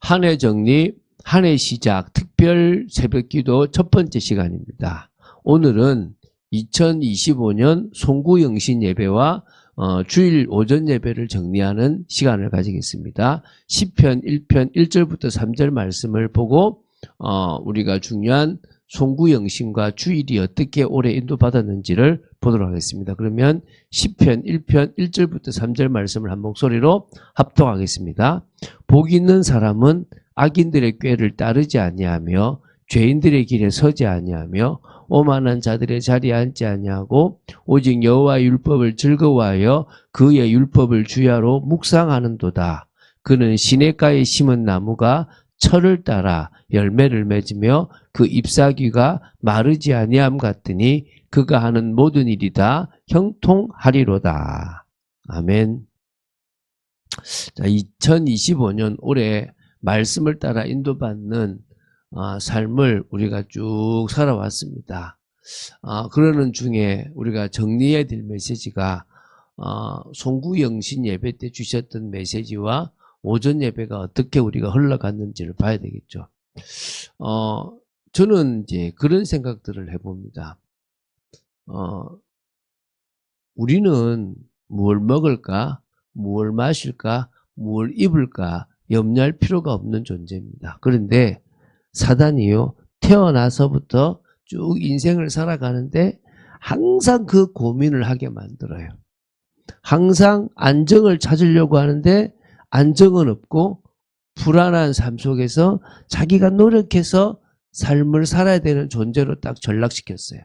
한 해 정리, 한 해 시작, 특별 새벽기도 첫 번째 시간입니다. 오늘은 2025년 송구영신 예배와 주일 오전 예배를 정리하는 시간을 가지겠습니다. 시편 1편 1절부터 3절 말씀을 보고 우리가 중요한 송구영신과 주일이 어떻게 올해 인도받았는지를 보도록 하겠습니다. 그러면 시편 1편 1절부터 3절 말씀을 한 목소리로 합독하겠습니다. 복 있는 사람은 악인들의 꾀를 따르지 아니하며 죄인들의 길에 서지 아니하며 오만한 자들의 자리에 앉지 아니하고 오직 여호와의 율법을 즐거워하여 그의 율법을 주야로 묵상하는도다. 그는 시냇가에 심은 나무가 철을 따라 열매를 맺으며 그 잎사귀가 마르지 아니함 같으니 그가 하는 모든 일이 다 형통하리로다. 아멘. 자, 2025년 올해 말씀을 따라 인도받는 삶을 우리가 쭉 살아왔습니다. 그러는 중에 우리가 정리해야 될 메시지가 송구영신 예배 때 주셨던 메시지와 오전 예배가 어떻게 우리가 흘러갔는지를 봐야 되겠죠. 저는 이제 그런 생각들을 해봅니다. 우리는 무엇을 먹을까, 무엇을 마실까, 무엇을 입을까 염려할 필요가 없는 존재입니다. 그런데 사단이요, 태어나서부터 쭉 인생을 살아가는데 항상 그 고민을 하게 만들어요. 항상 안정을 찾으려고 하는데 안정은 없고 불안한 삶 속에서 자기가 노력해서 삶을 살아야 되는 존재로 딱 전락시켰어요.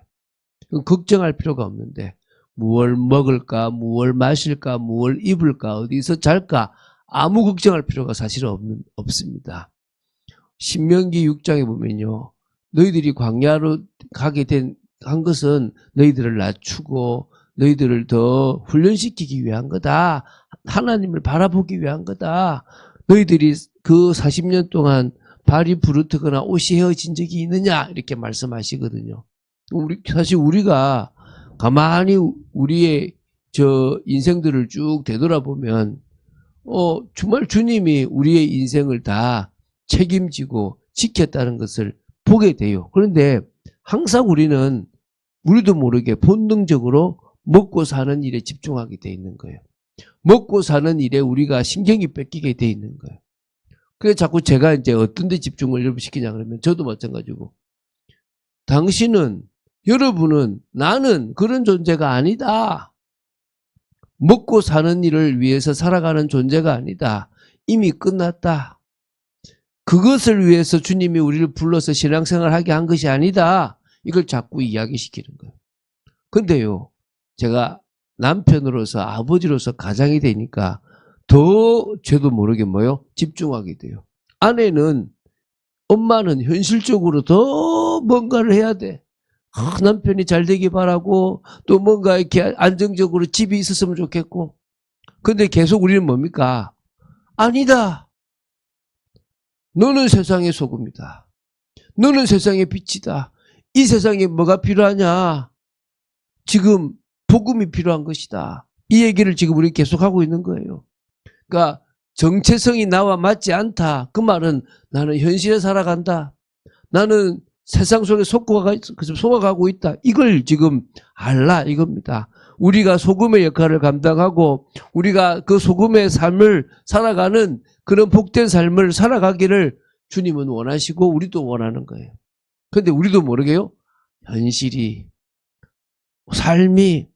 걱정할 필요가 없는데 무엇을 먹을까, 무엇을 마실까, 무엇을 입을까, 어디서 잘까 아무 걱정할 필요가 사실은 없습니다. 신명기 6장에 보면요, 너희들이 광야로 가게 한 것은 너희들을 낮추고 너희들을 더 훈련시키기 위한 거다. 하나님을 바라보기 위한 거다. 너희들이 그 40년 동안 발이 부르트거나 옷이 헤어진 적이 있느냐 이렇게 말씀하시거든요. 사실 우리가 가만히 우리의 인생들을 쭉 되돌아보면 정말 주님이 우리의 인생을 다 책임지고 지켰다는 것을 보게 돼요. 그런데 항상 우리도 모르게 본능적으로 먹고 사는 일에 집중하게 돼 있는 거예요. 먹고 사는 일에 우리가 신경이 뺏기게 돼 있는 거예요. 그래서 자꾸 제가 이제 어떤 데 집중을 시키냐 그러면 저도 마찬가지고 여러분은 나는 그런 존재가 아니다. 먹고 사는 일을 위해서 살아가는 존재가 아니다. 이미 끝났다. 그것을 위해서 주님이 우리를 불러서 신앙생활을 하게 한 것이 아니다. 이걸 자꾸 이야기시키는 거예요. 근데요, 제가 남편으로서 아버지로서 가장이 되니까 더 저도 모르게 집중하게 돼요. 엄마는 현실적으로 더 뭔가를 해야 돼. 남편이 잘 되기 바라고 또 뭔가 이렇게 안정적으로 집이 있었으면 좋겠고. 근데 계속 우리는 뭡니까? 아니다. 너는 세상의 소금이다. 너는 세상의 빛이다. 이 세상에 뭐가 필요하냐? 지금 복음이 필요한 것이다. 이 얘기를 지금 우리 계속하고 있는 거예요. 그러니까 정체성이 나와 맞지 않다. 그 말은 나는 현실에 살아간다. 나는 세상 속에 속아가고 있다. 이걸 지금 알라 이겁니다. 우리가 소금의 역할을 감당하고 우리가 그 소금의 삶을 살아가는 그런 복된 삶을 살아가기를 주님은 원하시고 우리도 원하는 거예요. 그런데 우리도 모르게요. 삶이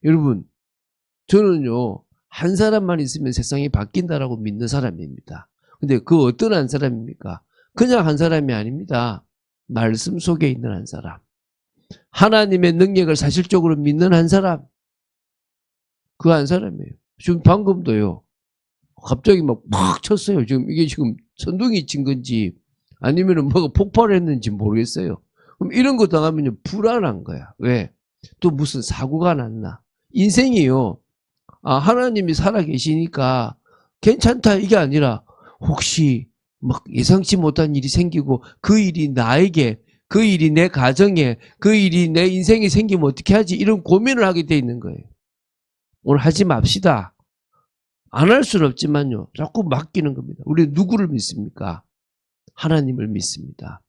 여러분, 저는요, 한 사람만 있으면 세상이 바뀐다라고 믿는 사람입니다. 근데 그 어떤 한 사람입니까? 그냥 한 사람이 아닙니다. 말씀 속에 있는 한 사람. 하나님의 능력을 사실적으로 믿는 한 사람. 그 한 사람이에요. 지금 방금도요, 갑자기 팍 쳤어요. 이게 지금 선동이 친 건지 아니면 뭐가 폭발했는지 모르겠어요. 그럼 이런 거 당하면 불안한 거야. 왜? 또 무슨 사고가 났나? 인생이요. 하나님이 살아계시니까 괜찮다 이게 아니라 혹시 예상치 못한 일이 생기고 그 일이 나에게, 그 일이 내 가정에, 그 일이 내 인생에 생기면 어떻게 하지? 이런 고민을 하게 돼 있는 거예요. 오늘 하지 맙시다. 안 할 수는 없지만요. 자꾸 맡기는 겁니다. 우리 누구를 믿습니까? 하나님을 믿습니다.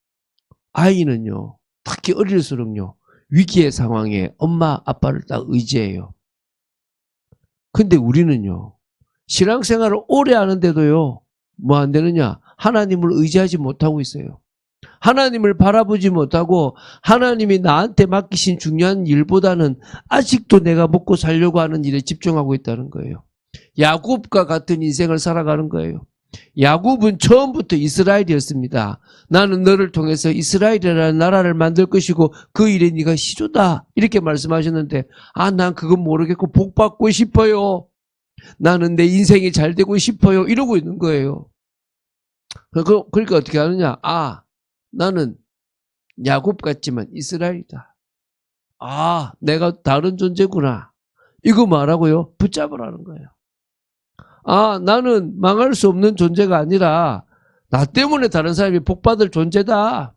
아이는요. 특히 어릴수록요. 위기의 상황에 엄마 아빠를 딱 의지해요. 근데 우리는요. 신앙생활을 오래 하는데도요. 뭐 안 되느냐? 하나님을 의지하지 못하고 있어요. 하나님을 바라보지 못하고 하나님이 나한테 맡기신 중요한 일보다는 아직도 내가 먹고 살려고 하는 일에 집중하고 있다는 거예요. 야곱과 같은 인생을 살아가는 거예요. 야곱은 처음부터 이스라엘이었습니다. 나는 너를 통해서 이스라엘이라는 나라를 만들 것이고 그 일에 네가 시조다. 이렇게 말씀하셨는데 난 그건 모르겠고 복 받고 싶어요. 나는 내 인생이 잘 되고 싶어요. 이러고 있는 거예요. 그러니까 어떻게 하느냐. 나는 야곱 같지만 이스라엘이다. 내가 다른 존재구나. 이거 말하고요. 붙잡으라는 거예요. 나는 망할 수 없는 존재가 아니라 나 때문에 다른 사람이 복받을 존재다.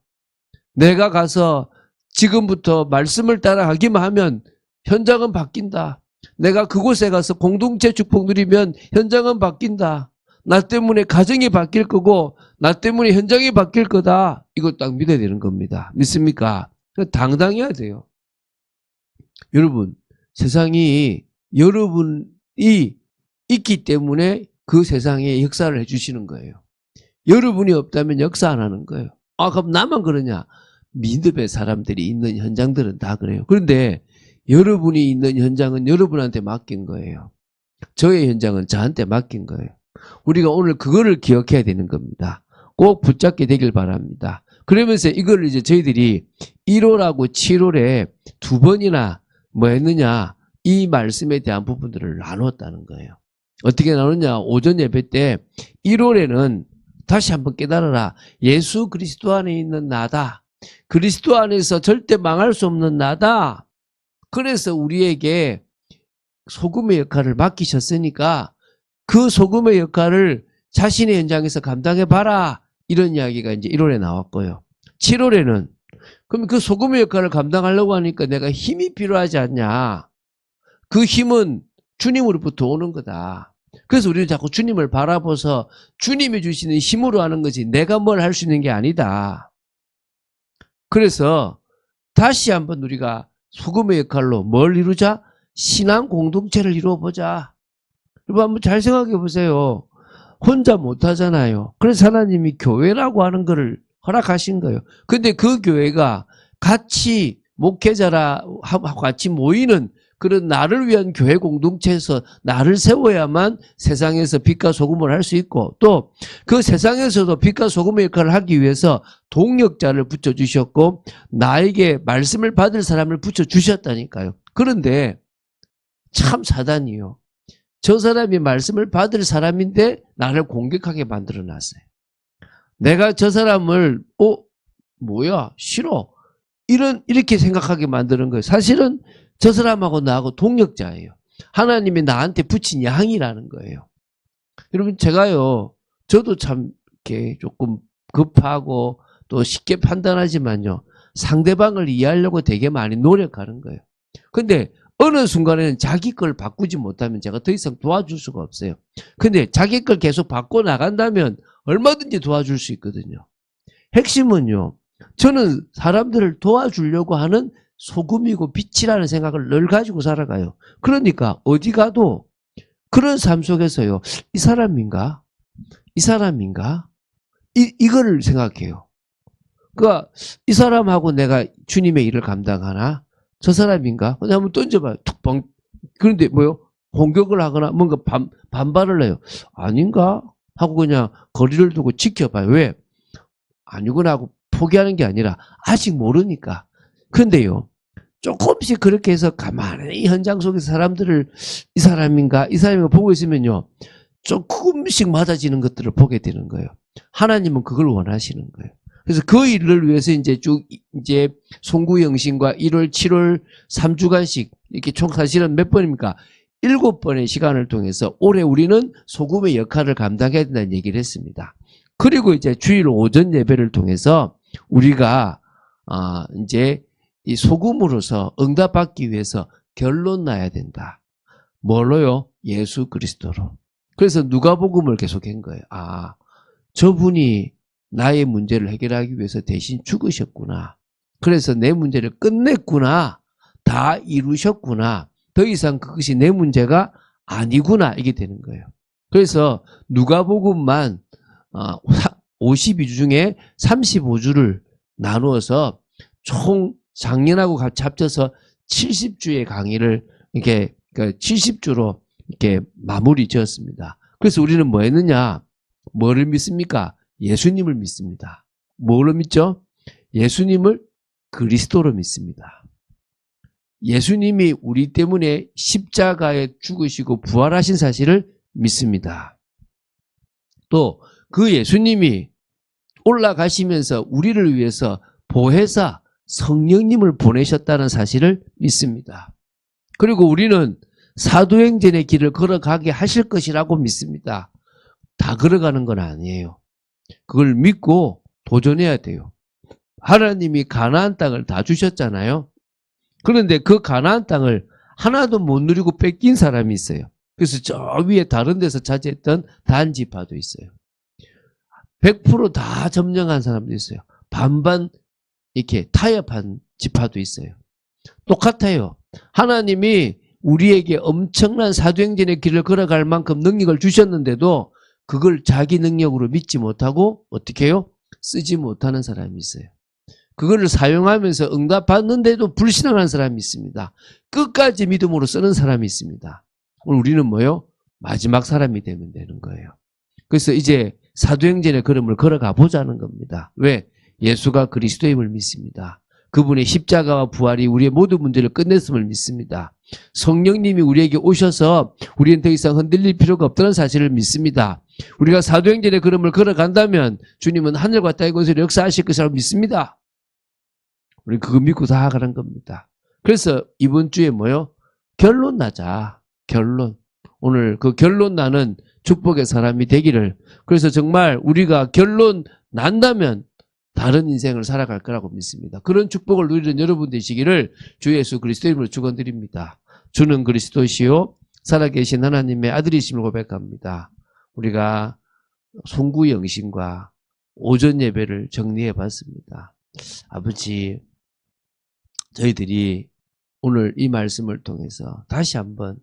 내가 가서 지금부터 말씀을 따라가기만 하면 현장은 바뀐다. 내가 그곳에 가서 공동체 축복 누리면 현장은 바뀐다. 나 때문에 가정이 바뀔 거고 나 때문에 현장이 바뀔 거다. 이거 딱 믿어야 되는 겁니다. 믿습니까? 당당해야 돼요. 여러분, 세상이 여러분이 있기 때문에 그 세상에 역사를 해주시는 거예요. 여러분이 없다면 역사 안 하는 거예요. 그럼 나만 그러냐? 믿음의 사람들이 있는 현장들은 다 그래요. 그런데 여러분이 있는 현장은 여러분한테 맡긴 거예요. 저의 현장은 저한테 맡긴 거예요. 우리가 오늘 그거를 기억해야 되는 겁니다. 꼭 붙잡게 되길 바랍니다. 그러면서 이걸 이제 저희들이 1월하고 7월에 두 번이나 뭐 했느냐, 이 말씀에 대한 부분들을 나눴다는 거예요. 어떻게 나눴냐? 오전 예배 때 1월에는 다시 한번 깨달아라. 예수 그리스도 안에 있는 나다. 그리스도 안에서 절대 망할 수 없는 나다. 그래서 우리에게 소금의 역할을 맡기셨으니까 그 소금의 역할을 자신의 현장에서 감당해봐라. 이런 이야기가 이제 1월에 나왔고요. 7월에는 그럼 그 소금의 역할을 감당하려고 하니까 내가 힘이 필요하지 않냐. 그 힘은 주님으로부터 오는 거다. 그래서 우리는 자꾸 주님을 바라보서 주님이 주시는 힘으로 하는 거지 내가 뭘 할 수 있는 게 아니다. 그래서 다시 한번 우리가 소금의 역할로 뭘 이루자? 신앙 공동체를 이루어보자. 여러분 한번 잘 생각해 보세요. 혼자 못하잖아요. 그래서 하나님이 교회라고 하는 거를 허락하신 거예요. 근데 그 교회가 같이 목회자라 하고 같이 모이는 그런 나를 위한 교회 공동체에서 나를 세워야만 세상에서 빛과 소금을 할 수 있고 또 그 세상에서도 빛과 소금의 역할을 하기 위해서 동역자를 붙여주셨고 나에게 말씀을 받을 사람을 붙여주셨다니까요. 그런데 참 사단이요. 저 사람이 말씀을 받을 사람인데 나를 공격하게 만들어놨어요. 내가 저 사람을 뭐야 싫어 이렇게 생각하게 만드는 거예요. 사실은 저 사람하고 나하고 동역자예요. 하나님이 나한테 붙인 양이라는 거예요. 여러분 저도 참 이렇게 조금 급하고 또 쉽게 판단하지만요. 상대방을 이해하려고 되게 많이 노력하는 거예요. 근데 어느 순간에는 자기 걸 바꾸지 못하면 제가 더 이상 도와줄 수가 없어요. 근데 자기 걸 계속 바꿔 나간다면 얼마든지 도와줄 수 있거든요. 핵심은요. 저는 사람들을 도와주려고 하는 소금이고 빛이라는 생각을 늘 가지고 살아가요. 그러니까 어디 가도 그런 삶 속에서요. 이 사람인가? 이 사람인가? 이거를 생각해요. 그러니까 이 사람하고 내가 주님의 일을 감당하나? 저 사람인가? 그냥 한번 던져봐요. 툭 그런데 뭐요? 공격을 하거나 뭔가 반발을 해요. 아닌가? 하고 그냥 거리를 두고 지켜봐요. 왜? 아니구나 하고 포기하는 게 아니라 아직 모르니까. 그런데요. 조금씩 그렇게 해서 가만히 현장 속에서 사람들을 이 사람인가 보고 있으면요. 조금씩 맞아지는 것들을 보게 되는 거예요. 하나님은 그걸 원하시는 거예요. 그래서 그 일을 위해서 이제 송구영신과 1월, 7월 3주간씩 이렇게 총 사실은 몇 번입니까? 7번의 시간을 통해서 올해 우리는 소금의 역할을 감당해야 된다는 얘기를 했습니다. 그리고 이제 주일 오전 예배를 통해서 우리가 이제 이 소금으로서 응답받기 위해서 결론 나야 된다. 뭘로요? 예수 그리스도로. 그래서 누가복음을 계속한 거예요. 아, 저분이 나의 문제를 해결하기 위해서 대신 죽으셨구나. 그래서 내 문제를 끝냈구나. 다 이루셨구나. 더 이상 그것이 내 문제가 아니구나. 이게 되는 거예요. 그래서 누가복음만 52주 중에 35주를 나누어서 총 작년하고 같이 합쳐서 70주의 강의를 이렇게 70주로 이렇게 마무리 지었습니다. 그래서 우리는 뭐 했느냐? 뭐를 믿습니까? 예수님을 믿습니다. 뭐로 믿죠? 예수님을 그리스도로 믿습니다. 예수님이 우리 때문에 십자가에 죽으시고 부활하신 사실을 믿습니다. 또 그 예수님이 올라가시면서 우리를 위해서 보혜사 성령님을 보내셨다는 사실을 믿습니다. 그리고 우리는 사도행전의 길을 걸어가게 하실 것이라고 믿습니다. 다 걸어가는 건 아니에요. 그걸 믿고 도전해야 돼요. 하나님이 가나안 땅을 다 주셨잖아요. 그런데 그 가나안 땅을 하나도 못 누리고 뺏긴 사람이 있어요. 그래서 저 위에 다른 데서 차지했던 단지파도 있어요. 100% 다 점령한 사람도 있어요. 반반 이렇게 타협한 지파도 있어요. 똑같아요. 하나님이 우리에게 엄청난 사도행전의 길을 걸어갈 만큼 능력을 주셨는데도 그걸 자기 능력으로 믿지 못하고 어떻게 해요? 쓰지 못하는 사람이 있어요. 그거를 사용하면서 응답받는데도 불신앙하는 사람이 있습니다. 끝까지 믿음으로 쓰는 사람이 있습니다. 오늘 우리는 뭐요? 마지막 사람이 되면 되는 거예요. 그래서 이제 사도행전의 걸음을 걸어가 보자는 겁니다. 왜? 예수가 그리스도임을 믿습니다. 그분의 십자가와 부활이 우리의 모든 문제를 끝냈음을 믿습니다. 성령님이 우리에게 오셔서 우리는 더 이상 흔들릴 필요가 없다는 사실을 믿습니다. 우리가 사도행전의 걸음을 걸어간다면 주님은 하늘과 땅의 권세로 역사하실 것이라고 믿습니다. 우리 그거 믿고 다 가는 겁니다. 그래서 이번 주에 뭐요? 결론 나자. 결론. 오늘 그 결론 나는 축복의 사람이 되기를. 그래서 정말 우리가 결론 난다면 다른 인생을 살아갈 거라고 믿습니다. 그런 축복을 누리는 여러분 되시기를 주 예수 그리스도 이름으로 축원드립니다. 주는 그리스도시요 살아계신 하나님의 아들이심을 고백합니다. 우리가 송구 영신과 오전 예배를 정리해 봤습니다. 아버지, 저희들이 오늘 이 말씀을 통해서 다시 한번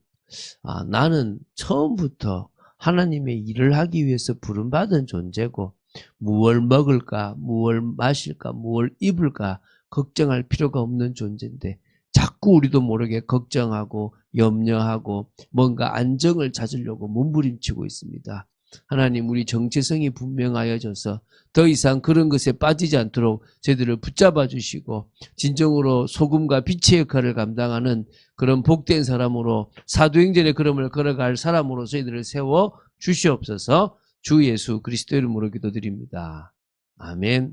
나는 처음부터 하나님의 일을 하기 위해서 부름받은 존재고 무엇을 먹을까, 무엇을 마실까, 무엇을 입을까 걱정할 필요가 없는 존재인데 자꾸 우리도 모르게 걱정하고 염려하고 뭔가 안정을 찾으려고 몸부림치고 있습니다. 하나님, 우리 정체성이 분명하여져서 더 이상 그런 것에 빠지지 않도록 저희들을 붙잡아 주시고 진정으로 소금과 빛의 역할을 감당하는 그런 복된 사람으로 사도행전의 걸음을 걸어갈 사람으로 저희들을 세워 주시옵소서. 주 예수 그리스도 이름으로 기도드립니다. 아멘.